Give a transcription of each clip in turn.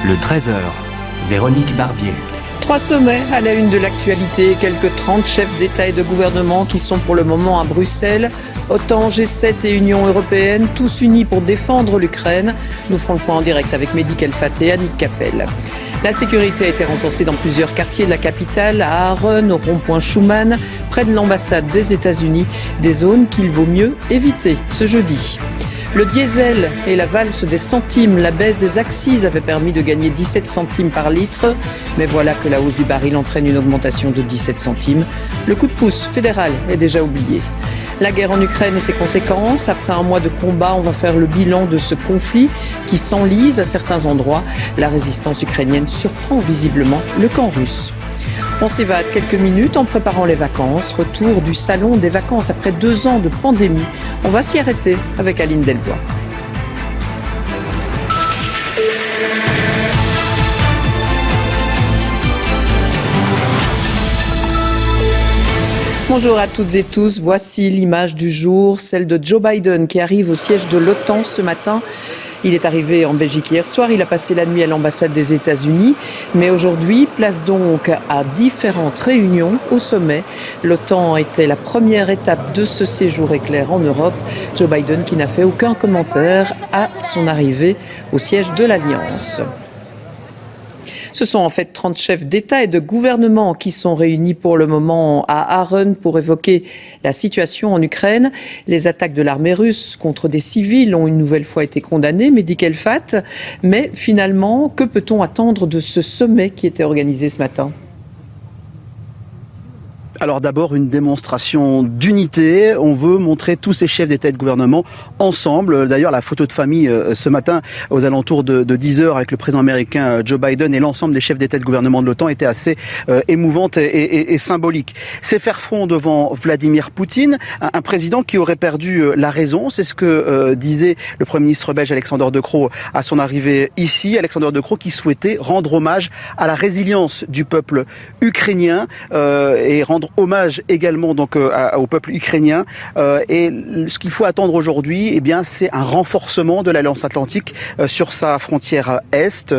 Le 13h, Véronique Barbier. 3 sommets à la une de l'actualité, quelques 30 chefs d'État et de gouvernement qui sont pour le moment à Bruxelles. OTAN, G7 et Union européenne, tous unis pour défendre l'Ukraine. Nous ferons le point en direct avec Mehdi Kelfat et Annick Capel. La sécurité a été renforcée dans plusieurs quartiers de la capitale, à Aachen, au rond-point Schuman, près de l'ambassade des États-Unis, des zones qu'il vaut mieux éviter ce jeudi. Le diesel et la valse des centimes, la baisse des accises avait permis de gagner 17 centimes par litre. Mais voilà que la hausse du baril entraîne une augmentation de 17 centimes. Le coup de pouce fédéral est déjà oublié. La guerre en Ukraine et ses conséquences. Après un mois de combat, on va faire le bilan de ce conflit qui s'enlise à certains endroits. La résistance ukrainienne surprend visiblement le camp russe. On s'évade quelques minutes en préparant les vacances. Retour du salon des vacances après 2 ans de pandémie. On va s'y arrêter avec Aline Delvoye. Bonjour à toutes et tous, voici l'image du jour, celle de Joe Biden qui arrive au siège de l'OTAN ce matin. Il est arrivé en Belgique hier soir, il a passé la nuit à l'ambassade des États-Unis. Mais aujourd'hui, place donc à différentes réunions au sommet. L'OTAN était la première étape de ce séjour éclair en Europe. Joe Biden qui n'a fait aucun commentaire à son arrivée au siège de l'Alliance. Ce sont en fait 30 chefs d'État et de gouvernement qui sont réunis pour le moment à Aachen pour évoquer la situation en Ukraine. Les attaques de l'armée russe contre des civils ont une nouvelle fois été condamnées, Mehdi Kelfat. Mais finalement, que peut-on attendre de ce sommet qui était organisé ce matin ? Alors d'abord une démonstration d'unité, on veut montrer tous ces chefs d'État et de gouvernement ensemble. D'ailleurs la photo de famille ce matin aux alentours de 10h avec le président américain Joe Biden et l'ensemble des chefs d'État et de gouvernement de l'OTAN était assez émouvante et symbolique. C'est faire front devant Vladimir Poutine, un président qui aurait perdu la raison, c'est ce que disait le Premier ministre belge Alexander De Croo à son arrivée ici. Alexander De Croo qui souhaitait rendre hommage à la résilience du peuple ukrainien et rendre hommage également donc au peuple ukrainien et ce qu'il faut attendre aujourd'hui, eh bien c'est un renforcement de l'Alliance Atlantique sur sa frontière est,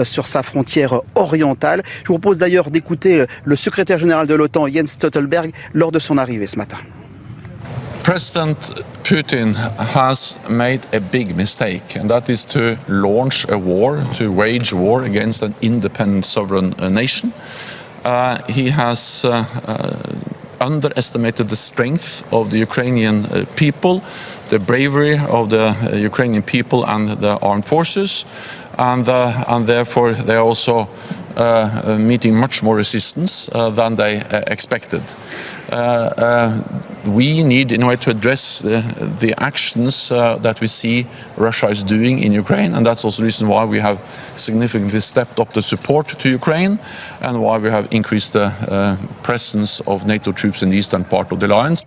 sur sa frontière orientale. Je vous propose d'ailleurs d'écouter le secrétaire général de l'OTAN Jens Stoltenberg lors de son arrivée ce matin. President Putin has made a big mistake, and that is to launch a war, to wage war against an independent sovereign nation. He has underestimated the strength of the Ukrainian people, the bravery of the Ukrainian people and the armed forces, and therefore they are also meeting much more resistance than they expected. We need, in order to address the actions that we see Russia is doing in Ukraine, and that's also the reason why we have significantly stepped up the support to Ukraine and why we have increased the presence of NATO troops in the eastern part of the alliance.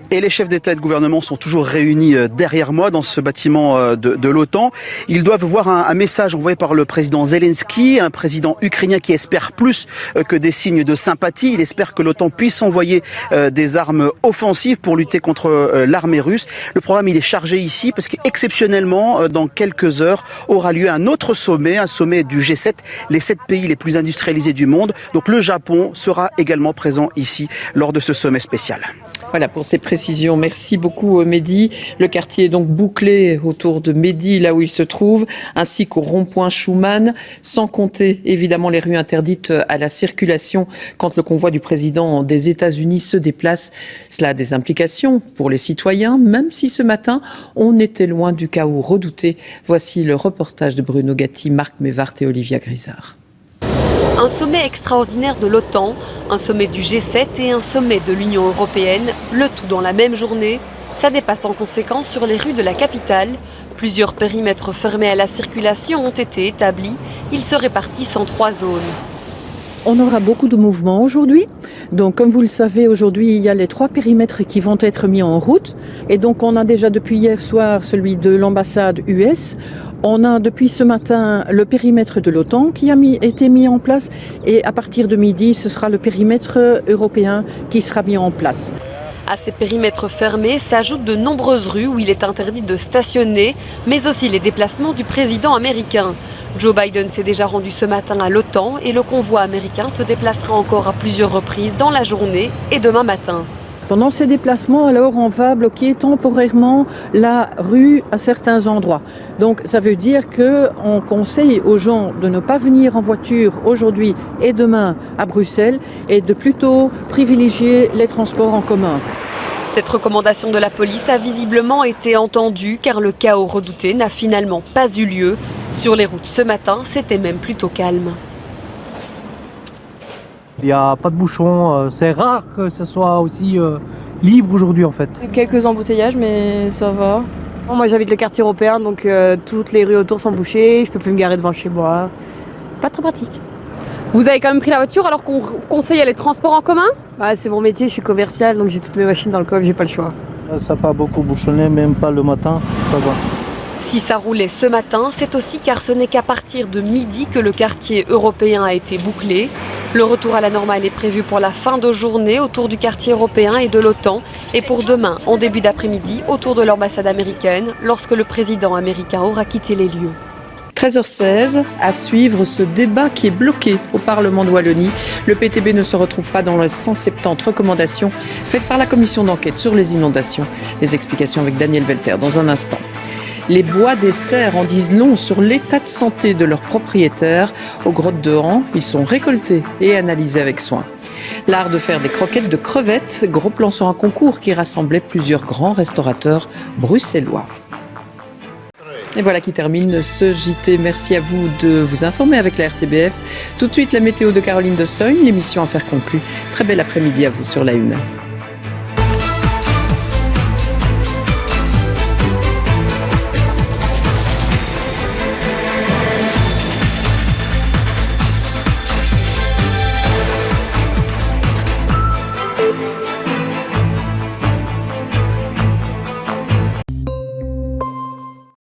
Et les chefs d'État et de gouvernement sont toujours réunis derrière moi dans ce bâtiment de l'OTAN. Ils doivent voir un message envoyé par le président Zelensky, un président ukrainien qui espère plus que des signes de sympathie. Il espère que l'OTAN puisse envoyer des armes offensives pour lutter contre l'armée russe. Le programme il est chargé ici parce qu'exceptionnellement, dans quelques heures, aura lieu un autre sommet, un sommet du G7, les 7 pays les plus industrialisés du monde. Donc le Japon sera également présent ici lors de ce sommet spécial. Voilà pour ces précisions. Merci beaucoup Mehdi. Le quartier est donc bouclé autour de Mehdi, là où il se trouve, ainsi qu'au rond-point Schuman, sans compter évidemment les rues interdites à la circulation quand le convoi du président des États-Unis se déplace. Cela a des implications pour les citoyens, même si ce matin, on était loin du chaos redouté. Voici le reportage de Bruno Gatti, Marc Mévart et Olivia Grisard. Un sommet extraordinaire de l'OTAN, un sommet du G7 et un sommet de l'Union européenne, le tout dans la même journée. Ça dépasse en conséquence sur les rues de la capitale. Plusieurs périmètres fermés à la circulation ont été établis. Ils se répartissent en 3 zones. On aura beaucoup de mouvements aujourd'hui. Donc, comme vous le savez, aujourd'hui, il y a les 3 périmètres qui vont être mis en route. Et donc, on a déjà depuis hier soir celui de l'ambassade US. On a depuis ce matin le périmètre de l'OTAN qui a été mis en place. Et à partir de midi, ce sera le périmètre européen qui sera mis en place. À ces périmètres fermés s'ajoutent de nombreuses rues où il est interdit de stationner, mais aussi les déplacements du président américain. Joe Biden s'est déjà rendu ce matin à l'OTAN et le convoi américain se déplacera encore à plusieurs reprises dans la journée et demain matin. Pendant ces déplacements, alors, on va bloquer temporairement la rue à certains endroits. Donc, ça veut dire qu'on conseille aux gens de ne pas venir en voiture aujourd'hui et demain à Bruxelles et de plutôt privilégier les transports en commun. Cette recommandation de la police a visiblement été entendue car le chaos redouté n'a finalement pas eu lieu. Sur les routes ce matin, c'était même plutôt calme. Il n'y a pas de bouchons, c'est rare que ce soit aussi libre aujourd'hui en fait. Quelques embouteillages mais ça va. Moi j'habite le quartier européen donc toutes les rues autour sont bouchées, je peux plus me garer devant chez moi. Pas très pratique. Vous avez quand même pris la voiture alors qu'on conseille les transports en commun? C'est mon métier, je suis commercial donc j'ai toutes mes machines dans le coffre, j'ai pas le choix. Ça n'a pas beaucoup bouchonné, même pas le matin, ça va. Si ça roulait ce matin, c'est aussi car ce n'est qu'à partir de midi que le quartier européen a été bouclé. Le retour à la normale est prévu pour la fin de journée autour du quartier européen et de l'OTAN et pour demain en début d'après-midi autour de l'ambassade américaine lorsque le président américain aura quitté les lieux. 13h16, à suivre ce débat qui est bloqué au Parlement de Wallonie. Le PTB ne se retrouve pas dans les 170 recommandations faites par la commission d'enquête sur les inondations. Les explications avec Daniel Welter dans un instant. Les bois des cerfs en disent long sur l'état de santé de leurs propriétaires. Aux grottes de Han, ils sont récoltés et analysés avec soin. L'art de faire des croquettes de crevettes, gros plan sur un concours qui rassemblait plusieurs grands restaurateurs bruxellois. Et voilà qui termine ce JT. Merci à vous de vous informer avec la RTBF. Tout de suite, la météo de Caroline de Soigne, l'émission Affaires conclues. Très bel après-midi à vous sur la Une.